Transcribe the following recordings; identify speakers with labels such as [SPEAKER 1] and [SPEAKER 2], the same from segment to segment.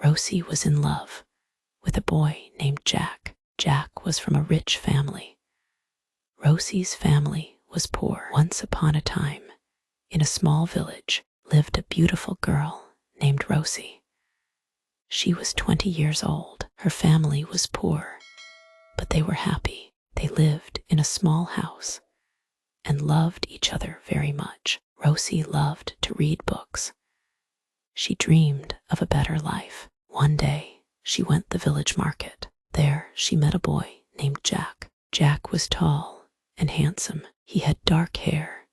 [SPEAKER 1] Rosie was in love with a boy named Jack. Jack was from a rich family. Rosie's family was poor. Once upon a time, in a small village, lived a beautiful girl named Rosie. She was 20 years old. Her family was poor, but they were happy. They lived in a small house and loved each other very much. Rosie loved to read books. She dreamed of a better life. One day, she went to the village market. There, she met a boy named Jack. Jack was tall and handsome. He had dark hair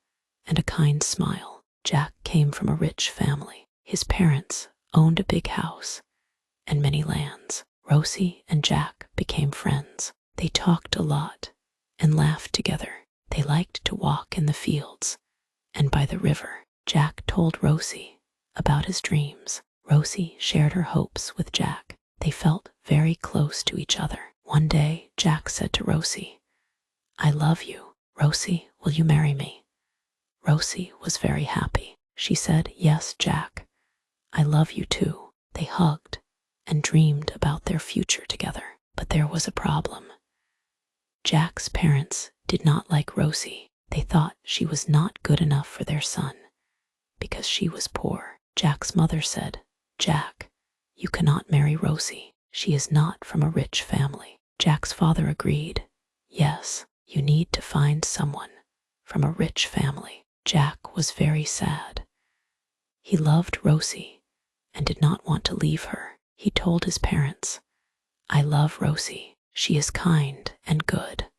[SPEAKER 1] and a kind smile. Jack came from a rich family. His parents owned a big house and many lands. Rosie and Jack became friends. They talked a lot and laughed together. They liked to walk in the fields and by the river. Jack told Rosie about his dreams. Rosie shared her hopes with Jack. They felt very close to each other. One day, Jack said to Rosie, "I love you. Rosie, will you marry me?" Rosie was very happy. She said, "Yes, Jack, I love you too." They hugged and dreamed about their future together. But there was a problem. Jack's parents did not like Rosie. They thought she was not good enough for their son because she was poor. Jack's mother said, "Jack, you cannot marry Rosie. She is not from a rich family." Jack's father agreed, "Yes, you need to find someone from a rich family." Jack was very sad. He loved Rosie and did not want to leave her. He told his parents, "I love Rosie. She is kind and good.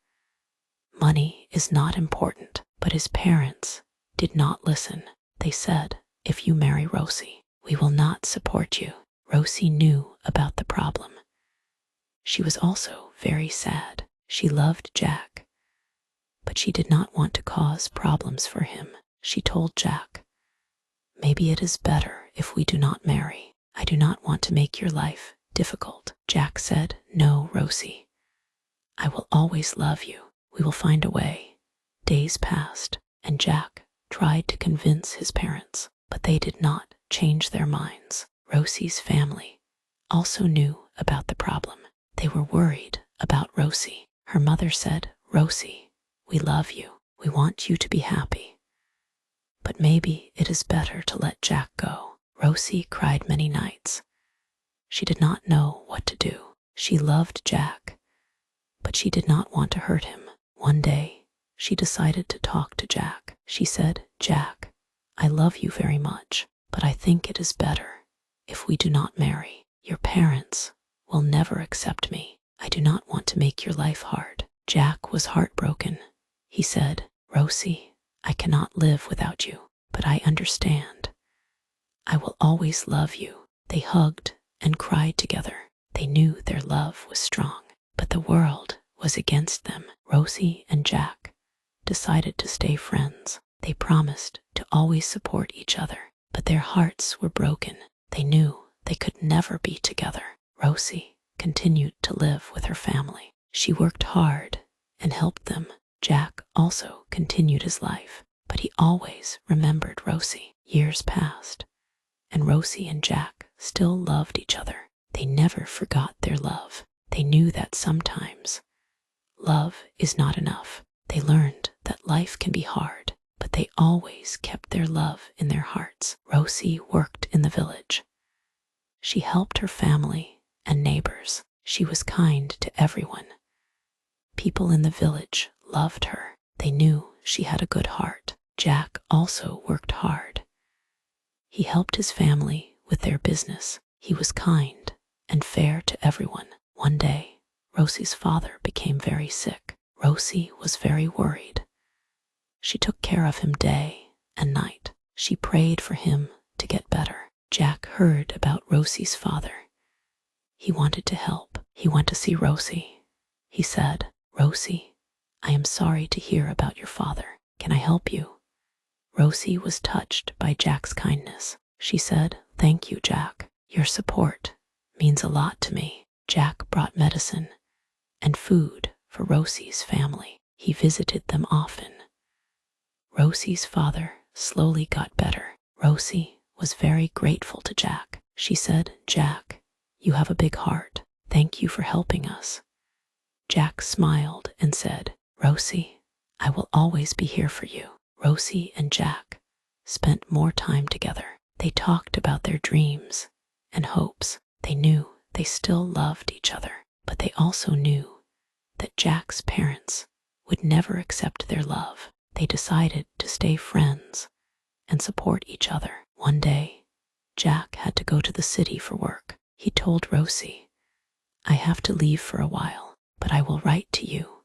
[SPEAKER 1] Money is not important." But his parents did not listen. They said, "If you marry Rosie, we will not support you." Rosie knew about the problem. She was also very sad. She loved Jack, but she did not want to cause problems for him. She told Jack, "Maybe it is better if we do not marry. I do not want to make your life difficult." Jack said, "No, Rosie. I will always love you. We will find a way." Days passed, and Jack tried to convince his parents, but they did not change their minds. Rosie's family also knew about the problem. They were worried about Rosie. Her mother said, "Rosie, we love you. We want you to be happy. But maybe it is better to let Jack go." Rosie cried many nights. She did not know what to do. She loved Jack, but she did not want to hurt him. One day, she decided to talk to Jack. She said, "Jack, I love you very much, but I think it is better if we do not marry. Your parents will never accept me. I do not want to make your life hard." Jack was heartbroken. He said, "Rosie, I cannot live without you, but I understand. I will always love you." They hugged and cried together. They knew their love was strong, but the world was against them. Rosie and Jack decided to stay friends. They promised to always support each other, but their hearts were broken. They knew they could never be together. Rosie continued to live with her family. She worked hard and helped them. Jack also continued his life, but he always remembered Rosie. Years passed, and Rosie and Jack still loved each other. They never forgot their love. They knew that sometimes love is not enough. They learned that life can be hard, but they always kept their love in their hearts. Rosie worked in the village. She helped her family and neighbors. She was kind to everyone. People in the village loved her. They knew she had a good heart. Jack also worked hard. He helped his family with their business. He was kind and fair to everyone. One day, Rosie's father became very sick. Rosie was very worried. She took care of him day and night. She prayed for him to get better. Jack heard about Rosie's father. He wanted to help. He went to see Rosie. He said, "Rosie, I am sorry to hear about your father. Can I help you?" Rosie was touched by Jack's kindness. She said, "Thank you, Jack. Your support means a lot to me." Jack brought medicine and food for Rosie's family. He visited them often. Rosie's father slowly got better. Rosie was very grateful to Jack. She said, "Jack, You have a big heart. Thank you for helping us." Jack smiled and said, "Rosie, I will always be here for you." Rosie and Jack spent more time together. They talked about their dreams and hopes. They knew they still loved each other, but they also knew that Jack's parents would never accept their love. They decided to stay friends and support each other. One day, Jack had to go to the city for work. He told Rosie, "I have to leave for a while, but I will write to you."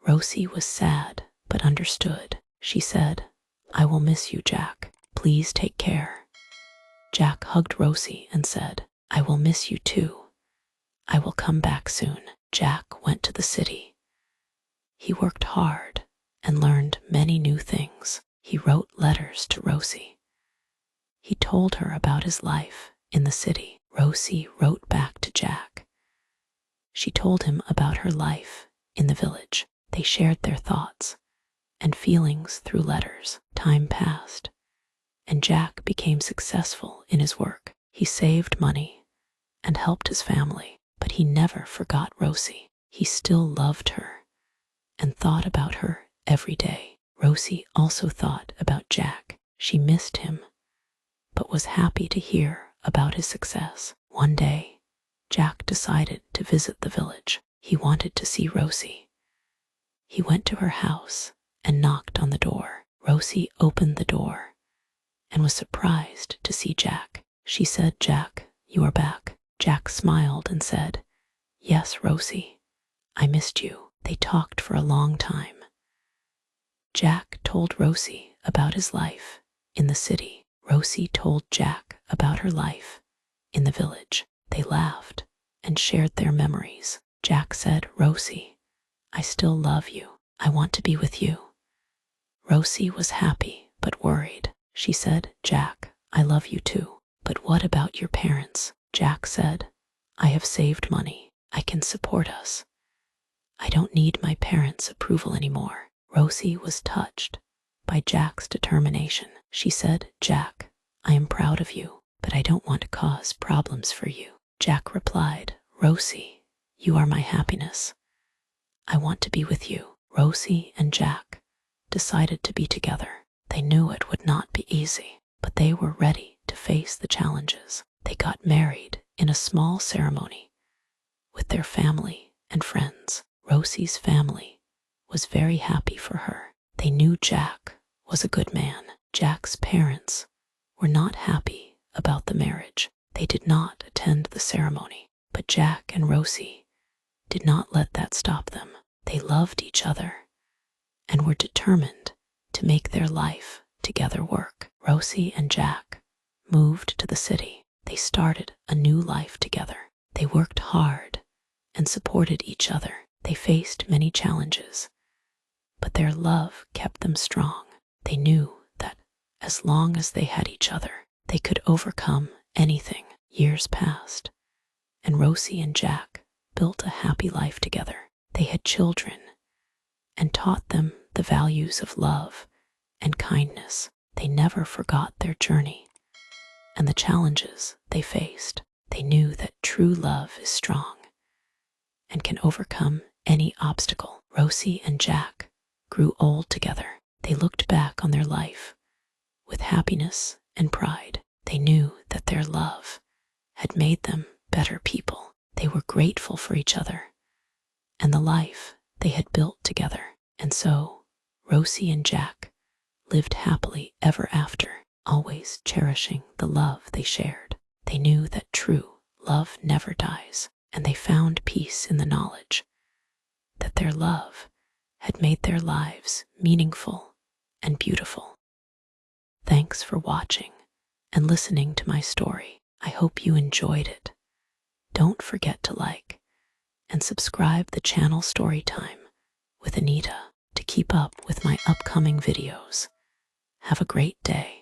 [SPEAKER 1] Rosie was sad but understood. She said, "I will miss you, Jack. Please take care." Jack hugged Rosie and said, "I will miss you too. I will come back soon." Jack went to the city. He worked hard and learned many new things. He wrote letters to Rosie. He told her about his life in the city. Rosie wrote back to Jack. She told him about her life in the village. They shared their thoughts and feelings through letters. Time passed, and Jack became successful in his work. He saved money and helped his family, but he never forgot Rosie. He still loved her and thought about her every day. Rosie also thought about Jack. She missed him, but was happy to hear about his success. One day, Jack decided to visit the village. He wanted to see Rosie. He went to her house and knocked on the door. Rosie opened the door and was surprised to see Jack. She said, "Jack, you are back." Jack smiled and said, "Yes, Rosie, I missed you." They talked for a long time. Jack told Rosie about his life in the city. Rosie told Jack about her life in the village. They laughed and shared their memories. Jack said, "Rosie, I still love you. I want to be with you." Rosie was happy but worried. She said, "Jack, I love you too. But what about your parents?" Jack said, "I have saved money. I can support us. I don't need my parents' approval anymore." Rosie was touched by Jack's determination. She said, "Jack, I am proud of you, but I don't want to cause problems for you." Jack replied, "Rosie, you are my happiness. I want to be with you." Rosie and Jack decided to be together. They knew it would not be easy, but they were ready to face the challenges. They got married in a small ceremony with their family and friends. Rosie's family was very happy for her. They knew Jack was a good man. Jack's parents were not happy about the marriage. They did not attend the ceremony, but Jack and Rosie did not let that stop them. They loved each other and were determined to make their life together work. Rosie and Jack moved to the city. They started a new life together. They worked hard and supported each other. They faced many challenges, but their love kept them strong. They knew that as long as they had each other, they could overcome anything. Years passed, and Rosie and Jack built a happy life together. They had children and taught them the values of love and kindness. They never forgot their journey and the challenges they faced. They knew that true love is strong and can overcome any obstacle. Rosie and Jack grew old together. They looked back on their life with happiness and pride. They knew that their love had made them better people. They were grateful for each other and the life they had built together. And so, Rosie and Jack lived happily ever after, always cherishing the love they shared. They knew that true love never dies, and they found peace in the knowledge that their love had made their lives meaningful and beautiful. Thanks for watching and listening to my story. I hope you enjoyed it. Don't forget to like and subscribe the channel Storytime with Anita to keep up with my upcoming videos. Have a great day.